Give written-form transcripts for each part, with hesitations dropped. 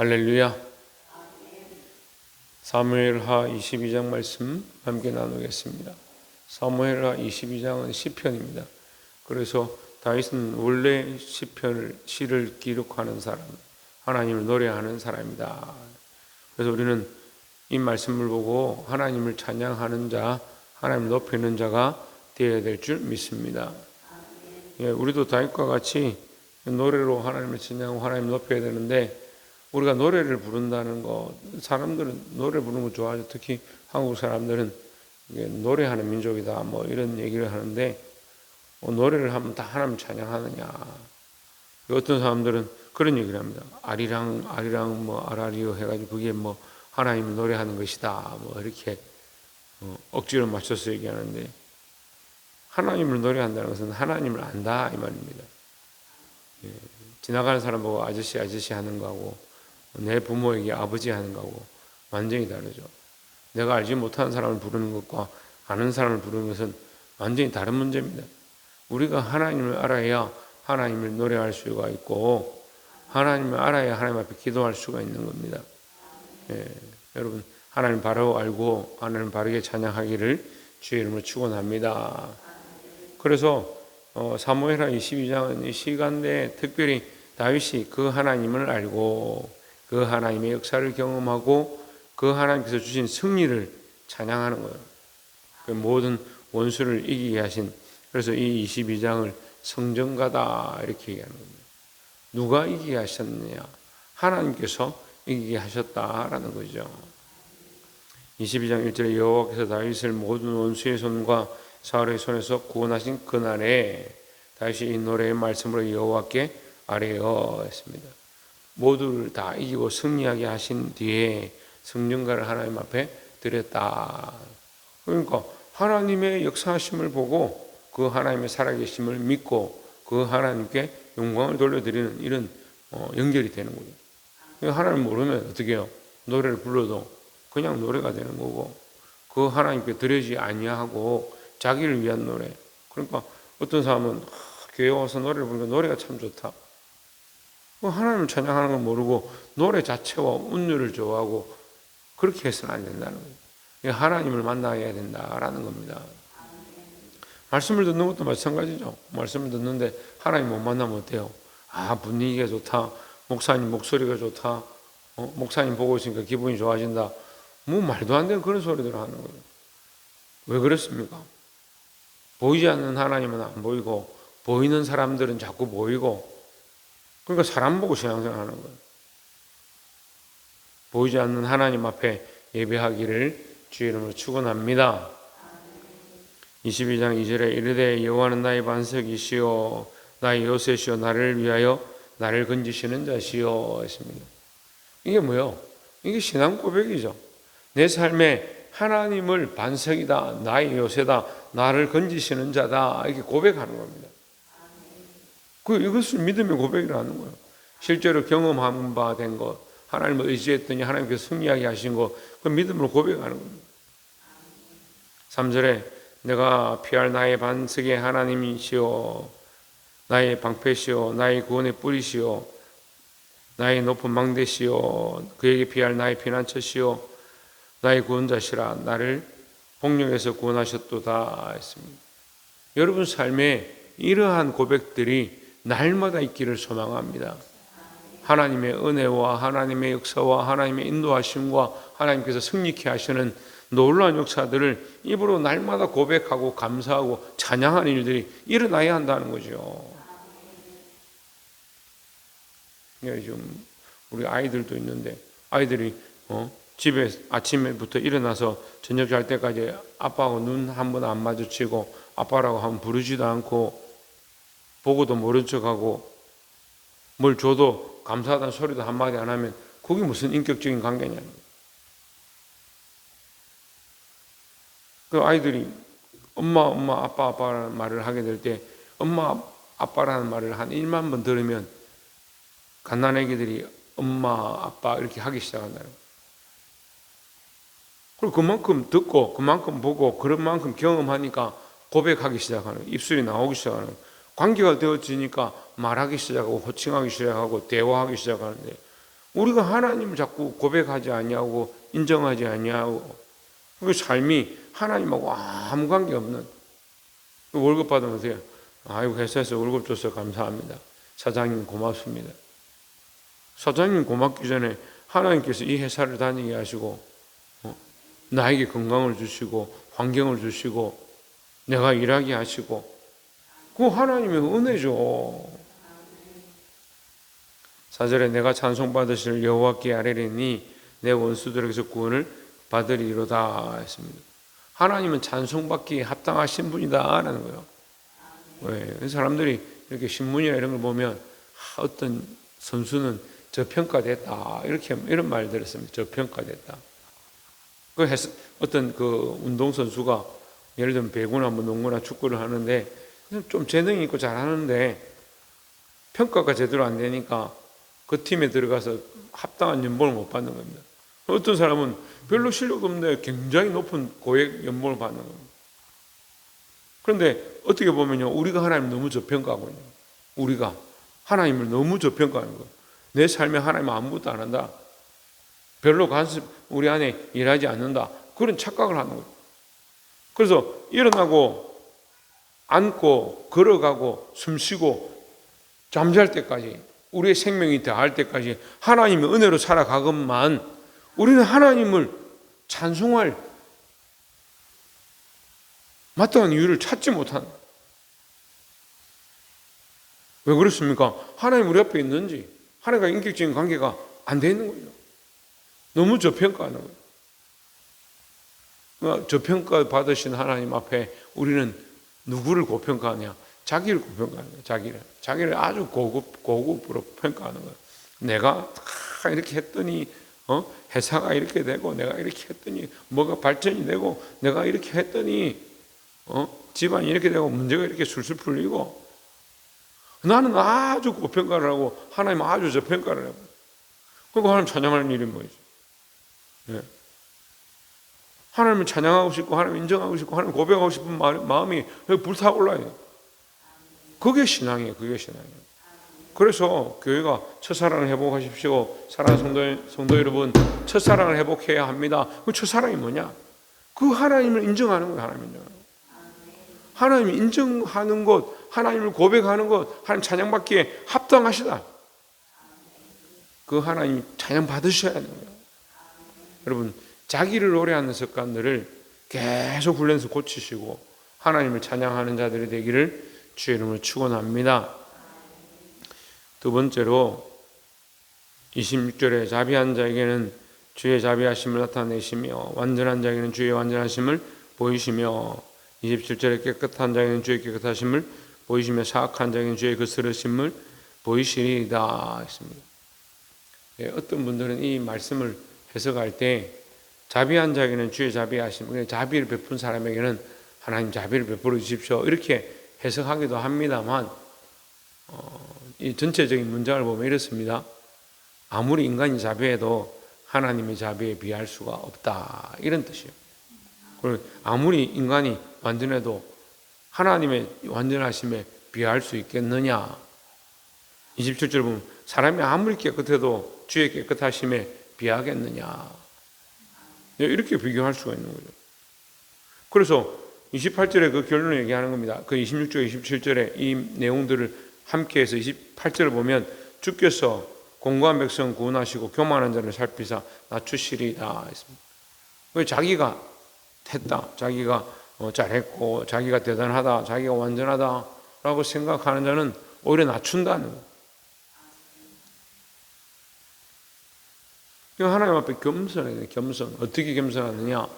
할렐루야. 사무엘하 22장 말씀 함께 나누겠습니다. 사무엘하 22장은 시편입니다. 그래서 다윗은 원래 시를 기록하는 사람, 하나님을 노래하는 사람이다. 그래서 우리는 이 말씀을 보고 하나님을 찬양하는 자, 하나님을 높이는 자가 되어야 될 줄 믿습니다. 우리도 다윗과 같이 노래로 하나님을 찬양하고 하나님을 높여야 되는데, 우리가 노래를 부른다는 거, 사람들은 노래 부르는 거 좋아하죠. 특히 한국 사람들은 노래하는 민족이다 뭐 이런 얘기를 하는데, 노래를 하면 다 하나님 찬양하느냐. 어떤 사람들은 그런 얘기를 합니다. 아리랑 뭐 아라리오 해가지고 그게 뭐 하나님을 노래하는 것이다 뭐 이렇게 억지로 맞춰서 얘기하는데, 하나님을 노래한다는 것은 하나님을 안다 이 말입니다. 지나가는 사람 보고 아저씨 하는 거하고 내 부모에게 아버지 하는 거하고 완전히 다르죠. 내가 알지 못하는 사람을 부르는 것과 아는 사람을 부르는 것은 완전히 다른 문제입니다. 우리가 하나님을 알아야 하나님을 노래할 수가 있고, 하나님을 알아야 하나님 앞에 기도할 수가 있는 겁니다. 여러분, 하나님 바로 알고 하나님 바르게 찬양하기를 주의 이름으로 축원합니다. 그래서 사무엘하 22장은 이 시간대에 특별히 다윗이 그 하나님을 알고 그 하나님의 역사를 경험하고 그 하나님께서 주신 승리를 찬양하는 거예요. 그 모든 원수를 이기게 하신, 그래서 이 22장을 성전가다 이렇게 얘기하는 겁니다. 누가 이기게 하셨느냐? 하나님께서 이기게 하셨다라는 거죠. 22장 1절에 여호와께서 다윗을 모든 원수의 손과 사울의 손에서 구원하신 그날에, 다윗이 이 노래의 말씀으로 여호와께 아뢰어 했습니다. 모두를 다 이기고 승리하게 하신 뒤에 성전가를 하나님 앞에 드렸다. 그러니까 하나님의 역사하심을 보고 그 하나님의 살아계심을 믿고 그 하나님께 영광을 돌려드리는 이런 연결이 되는 거죠. 하나님 모르면 어떻게 해요? 노래를 불러도 그냥 노래가 되는 거고, 그 하나님께 드리지 아니하고 자기를 위한 노래. 그러니까 어떤 사람은 교회 와서 노래를 부르니까 노래가 참 좋다. 하나님을 찬양하는 걸 모르고 노래 자체와 운율을 좋아하고 그렇게 해서는 안 된다는 거예요. 하나님을 만나야 된다라는 겁니다. 말씀을 듣는 것도 마찬가지죠. 말씀을 듣는데 하나님 못 만나면 어때요? 분위기가 좋다, 목사님 목소리가 좋다, 목사님 보고 있으니까 기분이 좋아진다, 뭐 말도 안 되는 그런 소리들을 하는 거예요. 왜 그렇습니까? 보이지 않는 하나님은 안 보이고 보이는 사람들은 자꾸 보이고, 그러니까 사람 보고 신앙생활 하는 거예요. 보이지 않는 하나님 앞에 예배하기를 주의 이름으로 축원합니다. 22장 2절에 이르되 여호와는 나의 반석이시요 나의 요새시요 나를 위하여 나를 건지시는 자시요 했습니다. 이게 뭐요? 이게 신앙 고백이죠. 내 삶에 하나님을 반석이다, 나의 요새다, 나를 건지시는 자다, 이렇게 고백하는 겁니다. 이것을 믿음의 고백이라는 거예요. 실제로 경험한 바 된 것, 하나님을 의지했더니 하나님께서 승리하게 하신 것, 그 믿음으로 고백하는 겁니다. 3절에 내가 피할 나의 반석의 하나님이시오 나의 방패시오 나의 구원의 뿌리시오 나의 높은 망대시오 그에게 피할 나의 피난처시오 나의 구원자시라 나를 폭력에서 구원하셨도다 했습니다. 여러분 삶에 이러한 고백들이 날마다 있기를 소망합니다. 하나님의 은혜와 하나님의 역사와 하나님의 인도하심과 하나님께서 승리케 하시는 놀라운 역사들을 입으로 날마다 고백하고 감사하고 찬양하는 일들이 일어나야 한다는 거죠. 지금 우리 아이들도 있는데, 아이들이 집에 아침에부터 일어나서 저녁 잘 때까지 아빠하고 눈 한 번 안 마주치고 아빠라고 하면 부르지도 않고 보고도 모른 척하고 뭘 줘도 감사하다는 소리도 한마디 안 하면 그게 무슨 인격적인 관계냐는 거예요. 그 아이들이 엄마 아빠라는 말을 하게 될 때 엄마 아빠라는 말을 한 1만 번 들으면 갓난아기들이 엄마 아빠 이렇게 하기 시작한다는 거예요. 그리고 그만큼 듣고 그만큼 보고 그런 만큼 경험하니까 고백하기 시작하는 거예요. 입술이 나오기 시작하는 거예요. 관계가 되어지니까 말하기 시작하고 호칭하기 시작하고 대화하기 시작하는데, 우리가 하나님을 자꾸 고백하지 아니하고 인정하지 아니하고 그 삶이 하나님하고 아무 관계 없는, 월급 받으면서요, 아이고 회사에서 월급 줘서 감사합니다, 사장님 고맙습니다. 사장님 고맙기 전에 하나님께서 이 회사를 다니게 하시고 나에게 건강을 주시고 환경을 주시고 내가 일하게 하시고, 그거 하나님의 은혜죠. 4절에 내가 찬송받으실 여호와께 아뢰리니 내 원수들에게서 구원을 받으리로다 했습니다. 하나님은 찬송받기에 합당하신 분이다 라는 거예요. 왜? 사람들이 이렇게 신문이나 이런 걸 보면 어떤 선수는 저평가됐다 이렇게 이런 말 들었습니다. 저평가됐다. 어떤 그 운동선수가 예를 들면 배구나 뭐 농구나 축구를 하는데 좀 재능이 있고 잘하는데 평가가 제대로 안 되니까 그 팀에 들어가서 합당한 연봉을 못 받는 겁니다. 어떤 사람은 별로 실력 없는데 굉장히 높은 고액 연봉을 받는 겁니다. 그런데 어떻게 보면요, 우리가 하나님을 너무 저평가하고 있는 거예요. 우리가 하나님을 너무 저평가하는 거예요. 내 삶에 하나님은 아무것도 안 한다, 별로 관심 우리 안에 일하지 않는다, 그런 착각을 하는 거예요. 그래서 일어나고 앉고 걸어가고 숨쉬고 잠잘 때까지, 우리의 생명이 다할 때까지 하나님의 은혜로 살아가건만 우리는 하나님을 찬송할 마땅한 이유를 찾지 못한다. 왜 그렇습니까? 하나님 우리 앞에 있는지, 하나님과 인격적인 관계가 안 돼 있는 거예요. 너무 저평가하는 거예요. 저평가 받으신 하나님 앞에 우리는 누구를 고평가하냐? 자기를 고평가하는 거예요. 자기를 아주 고급으로 평가하는 거예요. 내가 이렇게 했더니 회사가 이렇게 되고, 내가 이렇게 했더니 뭐가 발전이 되고, 내가 이렇게 했더니 집안이 이렇게 되고, 문제가 이렇게 술술 풀리고, 나는 아주 고평가를 하고 하나님 아주 저평가를 하고, 그리고 하나님 찬양하는 일이 뭐지? 네. 하나님을 찬양하고 싶고 하나님 인정하고 싶고 하나님 고백하고 싶은 마음이 불타올라요. 그게 신앙이에요. 그게 신앙이에요. 그래서 교회가 첫사랑을 회복하십시오. 사랑하는 성도 여러분, 첫사랑을 회복해야 합니다. 그 첫사랑이 뭐냐? 그 하나님을 인정하는 거예요. 하나님 인정하는 거. 하나님을 인정하는 것, 하나님을 고백하는 것, 하나님 찬양받기에 합당하시다. 그 하나님 찬양 받으셔야 하는 거예요. 여러분, 자기를 노래하는 습관들을 계속 훈련해서 고치시고 하나님을 찬양하는 자들이 되기를 주의 이름으로 축원합니다. 두 번째로 26절에 자비한 자에게는 주의 자비하심을 나타내시며 완전한 자에게는 주의 완전하심을 보이시며, 27절에 깨끗한 자에게는 주의 깨끗하심을 보이시며 사악한 자에게는 주의 거스르심을 보이시리이다 했습니다. 어떤 분들은 이 말씀을 해석할 때 자비한 자에게는 주의 자비하심, 자비를 베푼 사람에게는 하나님 자비를 베풀어 주십시오, 이렇게 해석하기도 합니다만, 이 전체적인 문장을 보면 이렇습니다. 아무리 인간이 자비해도 하나님의 자비에 비할 수가 없다, 이런 뜻이에요. 그리고 아무리 인간이 완전해도 하나님의 완전하심에 비할 수 있겠느냐. 27절 보면 사람이 아무리 깨끗해도 주의 깨끗하심에 비하겠느냐, 이렇게 비교할 수가 있는 거죠. 그래서 28절에 그 결론을 얘기하는 겁니다. 그 26절, 27절에 이 내용들을 함께해서 28절을 보면 주께서 공고한 백성 구원하시고 교만한 자를 살피사 낮추시리이다 했습니다. 왜? 자기가 했다, 자기가 잘했고 자기가 대단하다, 자기가 완전하다라고 생각하는 자는 오히려 낮춘다는 거예요. 하나님 앞에 겸손해야 돼요. 겸손. 어떻게 겸손하느냐?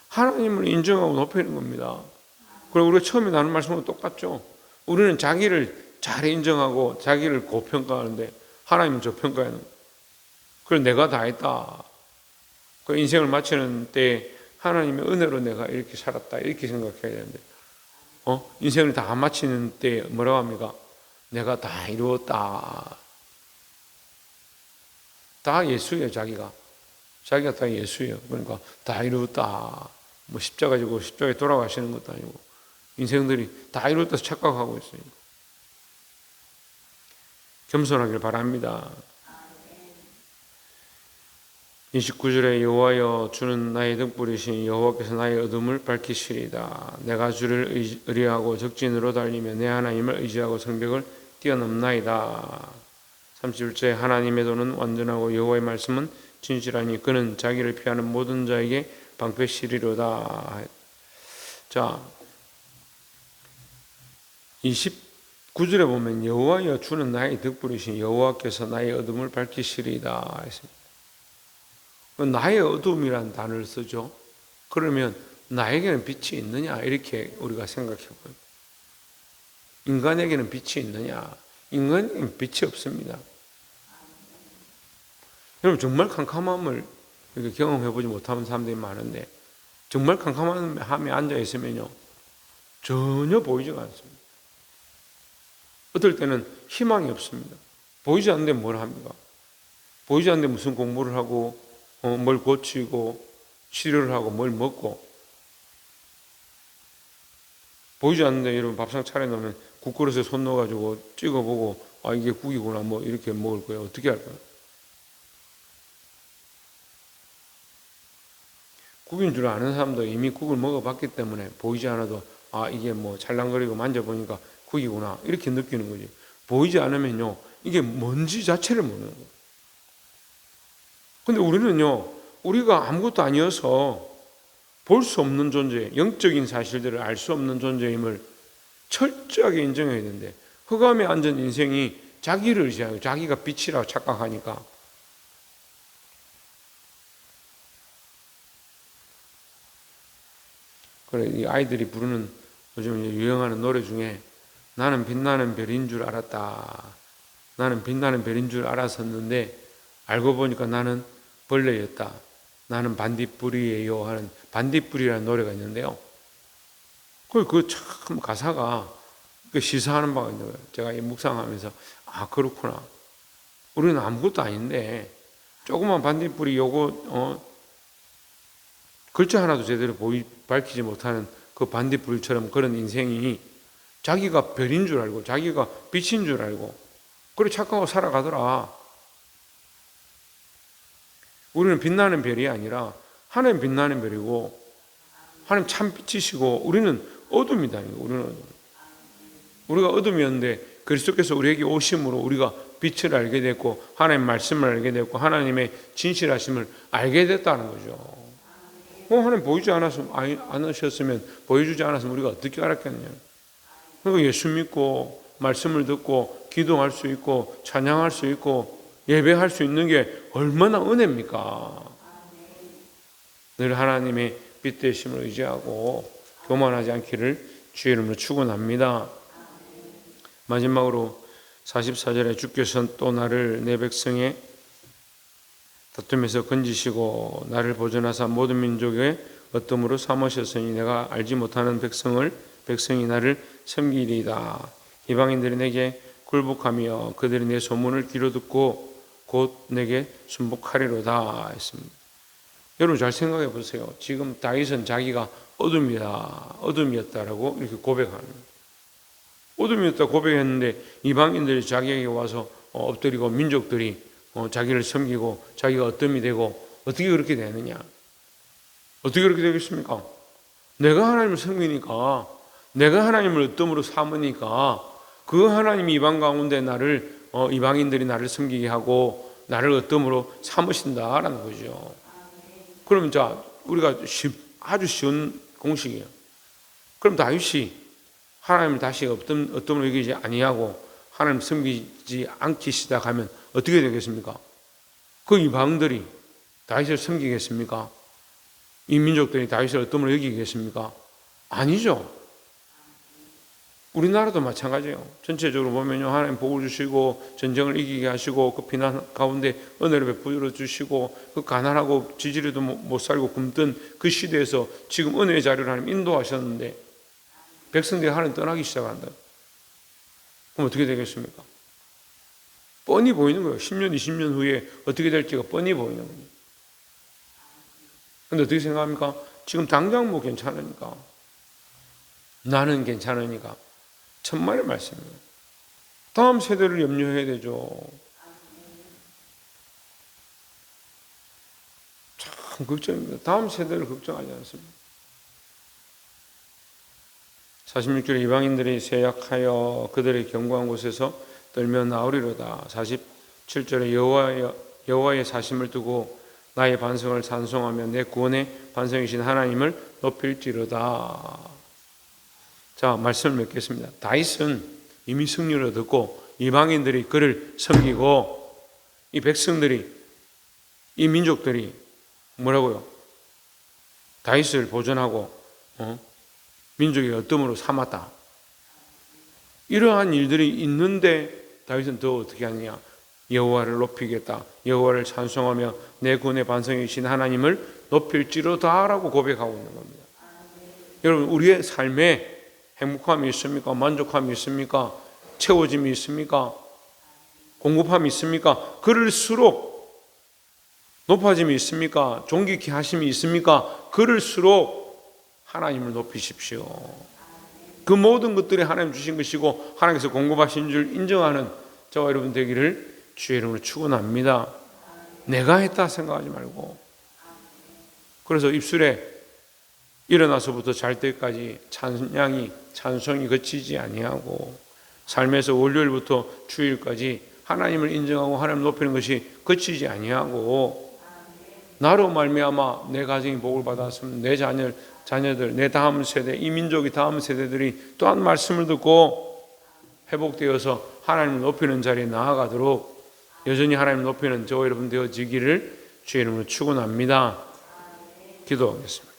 하나님을 인정하고 높이는 겁니다. 그리고 우리가 처음에 나눈 말씀과 똑같죠. 우리는 자기를 잘 인정하고 자기를 고평가하는데 하나님은 저평가하는 거예요. 그래서 내가 다 했다. 그 인생을 마치는 때 하나님의 은혜로 내가 이렇게 살았다, 이렇게 생각해야 되는데 인생을 다 마치는 때 뭐라고 합니까? 내가 다 이루었다. 다 예수예요. 자기가 다 예수예요. 그러니까 다 이루었다. 뭐 십자가 지고 십자가에 돌아가시는 것도 아니고 인생들이 다 이루었다 착각하고 있으니까 겸손하길 바랍니다. 29절에 여호와여 주는 나의 등불이신 여호와께서 나의 어둠을 밝히시리이다. 내가 주를 의뢰하고 적진으로 달리며 내 하나님을 의지하고 성벽을 뛰어넘나이다. 30절에 하나님의 도는 완전하고 여호와의 말씀은 진실하니 그는 자기를 피하는 모든 자에게 방패시리로다. 자, 29절에 보면 여호와여 주는 나의 등불이신 여호와께서 나의 어둠을 밝히시리이다. 나의 어둠이라는 단어를 쓰죠. 그러면 나에게는 빛이 있느냐 이렇게 우리가 생각해 보요. 인간에게는 빛이 있느냐? 인간에게는 빛이 없습니다. 여러분 정말 캄캄함을 이렇게 경험해 보지 못하는 사람들이 많은데 정말 캄캄함에 앉아 있으면요 전혀 보이지가 않습니다. 어떨 때는 희망이 없습니다. 보이지 않는데 뭘 합니까? 보이지 않는데 무슨 공부를 하고 뭘 고치고 치료를 하고 뭘 먹고 보이지 않는데 여러분 밥상 차려놓으면 국그릇에 손 넣어가지고 찍어보고 아 이게 국이구나 뭐 이렇게 먹을 거예요. 어떻게 할까요? 국인 줄 아는 사람도 이미 국을 먹어봤기 때문에 보이지 않아도 아 이게 뭐 찰랑거리고 만져보니까 국이구나 이렇게 느끼는 거지. 보이지 않으면요 이게 뭔지 자체를 모르는 거예요. 근데 우리는요 우리가 아무것도 아니어서 볼 수 없는 존재, 영적인 사실들을 알 수 없는 존재임을 철저하게 인정해야 되는데 흑암에 앉은 인생이 자기를 의지하고 자기가 빛이라고 착각하니까 그래 이 아이들이 부르는 요즘 유행하는 노래 중에 나는 빛나는 별인 줄 알았다. 나는 빛나는 별인 줄 알았었는데 알고 보니까 나는 벌레였다. 나는 반딧불이에요 하는 반딧불이라는 노래가 있는데요. 그 참 가사가 시사하는 바가 있는 거예요. 제가 이 묵상하면서 아 그렇구나. 우리는 아무것도 아닌데 조그만 반딧불이 요거 글자 하나도 제대로 밝히지 못하는 그 반딧불처럼 그런 인생이 자기가 별인 줄 알고 자기가 빛인 줄 알고 그래 착각하고 살아가더라. 우리는 빛나는 별이 아니라 하나님 빛나는 별이고 하나님 참 빛이시고 우리는 어둠이다. 우리가 어둠이었는데 그리스도께서 우리에게 오심으로 우리가 빛을 알게 됐고 하나님 말씀을 알게 됐고 하나님의 진실하심을 알게 됐다는 거죠. 하나님 보이지 않으셨으면 보여주지 않았으면 우리가 어떻게 알았겠냐. 그러니까 예수 믿고 말씀을 듣고 기도할 수 있고 찬양할 수 있고 예배할 수 있는 게 얼마나 은혜입니까? 늘 하나님의 빛 되심을 의지하고 교만하지 않기를 주의 이름으로 축원합니다. 마지막으로 44절에 주께서 또 나를 내 백성의 다툼에서 건지시고 나를 보존하사 모든 민족의 어둠으로 삼으셨으니 내가 알지 못하는 백성이 나를 섬기리이다. 이방인들이 내게 굴복하며 그들이 내 소문을 귀로 듣고 곧 내게 순복하리로다 했습니다. 여러분 잘 생각해 보세요. 지금 다윗은 자기가 어둠이었다라고 이렇게 고백하는 거예요. 어둠이었다 고백했는데 이방인들이 자기에게 와서 엎드리고 민족들이 자기를 섬기고 자기가 어둠이 되고 어떻게 그렇게 되느냐? 어떻게 그렇게 되겠습니까? 내가 하나님을 섬기니까 내가 하나님을 어둠으로 삼으니까 그 하나님이 이방 가운데 이방인들이 나를 섬기게 하고 나를 어둠으로 삼으신다라는 거죠. 그럼 자 우리가 아주 쉬운 공식이에요. 그럼 다윗이 하나님을 다시 어둠으로 여기지 아니하고 하나님 섬기지 않기 시작하면 어떻게 되겠습니까? 그 이방들이 다윗을 섬기겠습니까? 이 민족들이 다윗을 어둠으로 여기겠습니까? 아니죠. 우리나라도 마찬가지예요. 전체적으로 보면요, 하나님 복을 주시고 전쟁을 이기게 하시고 그 비난 가운데 은혜를 베풀어 주시고 그 가난하고 지지리도 못 살고 굶던 그 시대에서 지금 은혜의 자리를 하나님 인도하셨는데 백성들이 하나님 떠나기 시작한다. 그럼 어떻게 되겠습니까? 뻔히 보이는 거예요. 10년, 20년 후에 어떻게 될지가 뻔히 보이는 거예요. 근데 어떻게 생각합니까? 지금 당장 뭐 괜찮으니까. 나는 괜찮으니까. 천만의 말씀이에요. 다음 세대를 염려해야 되죠. 참 걱정입니다. 다음 세대를 걱정하지 않습니다. 46절에 이방인들이 세약하여 그들의 견고한 곳에서 떨며 나오리로다. 47절에 여호와의 사심을 두고 나의 반성을 찬송하며 내 구원의 반성이신 하나님을 높일지로다. 자, 말씀을 맺겠습니다. 다윗은 이미 승리를 얻었고 이방인들이 그를 섬기고 이 백성들이 이 민족들이 뭐라고요? 다윗을 보존하고 민족의 어둠으로 삼았다. 이러한 일들이 있는데 다윗은 더 어떻게 하느냐? 여호와를 높이겠다. 여호와를 찬송하며 내 구원의 반성이신 하나님을 높일지로다라고 고백하고 있는 겁니다. 여러분, 우리의 삶에 행복함이 있습니까? 만족함이 있습니까? 채워짐이 있습니까? 공급함이 있습니까? 그럴수록 높아짐이 있습니까? 존귀케 하심이 있습니까? 그럴수록 하나님을 높이십시오. 그 모든 것들이 하나님 주신 것이고 하나님께서 공급하신 줄 인정하는 저와 여러분 되기를 주의 이름으로 축원합니다. 내가 했다 생각하지 말고. 그래서 입술에 일어나서부터 잘 때까지 찬송이 그치지 아니하고 삶에서 월요일부터 주일까지 하나님을 인정하고 하나님을 높이는 것이 그치지 아니하고 나로 말미암아 내 가정이 복을 받았으면 내 자녀들, 내 다음 세대, 이 민족이 다음 세대들이 또한 말씀을 듣고 회복되어서 하나님을 높이는 자리에 나아가도록 여전히 하나님을 높이는 저와 여러분 되어지기를 주의 이름으로 축원합니다. 기도하겠습니다.